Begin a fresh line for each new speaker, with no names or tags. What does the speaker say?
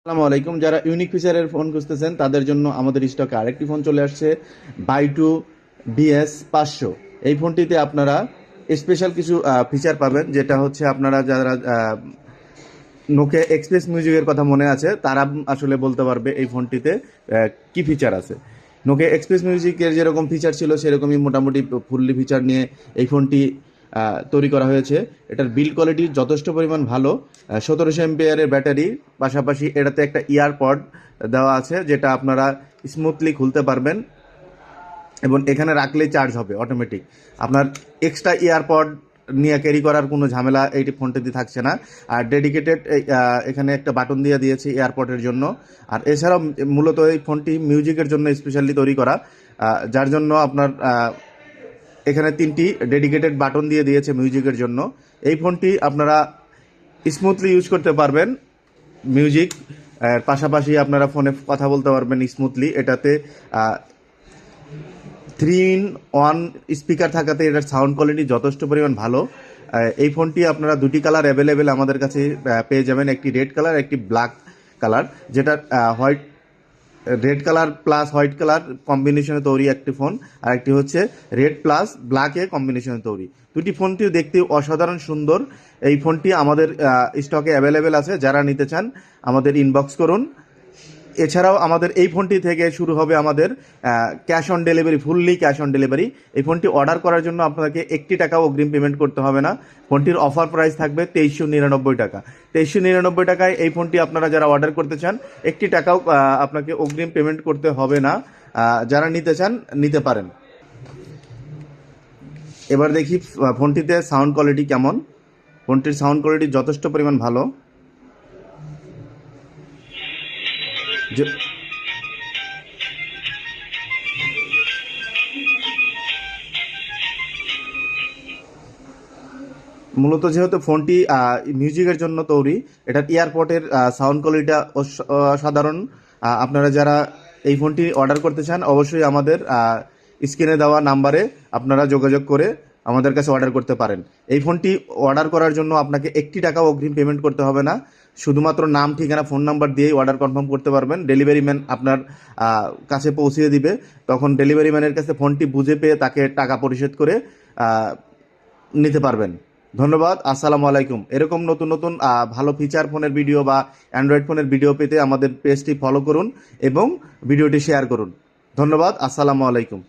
আসসালামু আলাইকুম। যারা ইউনিক ফিচারের ফোন খুঁজতেছেন তাদের জন্য আমাদের স্টকে আরেকটি ফোন চলে আসছে, বাই টু BS 500। এই ফোনটিতে আপনারা স্পেশাল কিছু ফিচার পাবেন, যেটা হচ্ছে আপনারা যারা নোকিয়া এক্সপ্রেস মিউজিকের কথা মনে আছে তারা আসলে বলতে পারবে এই ফোনটিতে কি ফিচার আছে। নোকিয়া এক্সপ্রেস মিউজিকের যেরকম ফিচার ছিল সেরকমই মোটামুটি ফুললি ফিচার নিয়ে এই ফোনটি তৈরি করা হয়েছে। এটার বিল্ড কোয়ালিটি যথেষ্ট পরিমাণ ভালো। 1700 এমপিআরের ব্যাটারি, পাশাপাশি এটাতে একটা ইয়ারপড দেওয়া আছে যেটা আপনারা স্মুথলি খুলতে পারবেন এবং এখানে রাখলেই চার্জ হবে অটোমেটিক। আপনার এক্সট্রা ইয়ারপড নিয়ে ক্যারি করার কোনো ঝামেলা এইটি ফোনটিতে থাকছে না। আর ডেডিকেটেড এখানে একটা বাটন দিয়ে দিয়েছে এয়ারপডের জন্য। আর এছাড়াও মূলত এই ফোনটি মিউজিকের জন্য স্পেশালি তৈরি করা, যার জন্য আপনার এখানে 3টি ডেডিকেটেড বাটন দিয়ে দিয়েছে মিউজিকের জন্য। এই ফোনটি আপনারা স্মুথলি ইউজ করতে পারবেন মিউজিক পাশাপাশি আপনারা ফোনে কথা বলতে পারবেন স্মুথলি। এটাতে 3-in-1 স্পিকার থাকাতে এটার সাউন্ড কোয়ালিটি যথেষ্ট পরিমাণ ভালো। এই ফোনটি আপনারা দুটি কালার অ্যাভেলেবেল আমাদের কাছে পেয়ে যাবেন, একটি রেড কালার, একটি ব্ল্যাক কালার, যেটা white red colour plus white colour কম্বিনেশনে তৈরি একটি ফোন, আর একটি হচ্ছে রেড প্লাস ব্ল্যাকে কম্বিনেশনে তৈরি। দুটি ফোনটিও দেখতে অসাধারণ সুন্দর। এই ফোনটি আমাদের স্টকে অ্যাভেলেবেল আছে, যারা নিতে চান আমাদের ইনবক্স করুন। এছাড়াও আমাদের এই ফোনটি থেকে শুরু হবে আমাদের cash on delivery, fully cash on delivery. এই ফোনটি অর্ডার করার জন্য আপনাকে 1টি টাকাও অগ্রিম পেমেন্ট করতে হবে না। ফোনটির অফার প্রাইস থাকবে 2399 টাকা। 2399 টাকায় এই ফোনটি আপনারা যারা অর্ডার করতে চান 1টি টাকাও আপনাকে অগ্রিম পেমেন্ট করতে হবে না। যারা নিতে চান নিতে পারেন। এবার দেখি ফোনটিতে সাউন্ড কোয়ালিটি কেমন। ফোনটির সাউন্ড কোয়ালিটি যথেষ্ট পরিমাণ ভালো। যে মূলত যেহেতু ফোনটি মিউজিকের জন্য তৈরি, এটার এয়ারপডের সাউন্ড কোয়ালিটিটা অসাধারণ। আপনারা যারা এই ফোনটি অর্ডার করতে চান অবশ্যই আমাদের স্ক্রিনে দেওয়া নাম্বারে আপনারা যোগাযোগ করে আমাদের কাছে অর্ডার করতে পারেন। এই ফোনটি অর্ডার করার জন্য আপনাকে 1টি টাকাও অগ্রিম পেমেন্ট করতে হবে না। শুধুমাত্র নাম, ঠিকানা, ফোন নাম্বার দিয়েই অর্ডার কনফার্ম করতে পারবেন। ডেলিভারি ম্যান আপনার কাছে পৌঁছিয়ে দিবে। তখন ডেলিভারি ম্যানের কাছে ফোনটি বুঝে পেয়ে তাকে টাকা পরিশোধ করে নিতে পারবেন। ধন্যবাদ। আসসালামু আলাইকুম। এরকম নতুন নতুন ভালো ফিচার ফোনের ভিডিও বা অ্যান্ড্রয়েড ফোনের ভিডিও পেতে আমাদের পেজটি ফলো করুন এবং ভিডিওটি শেয়ার করুন। ধন্যবাদ। আসসালামু আলাইকুম।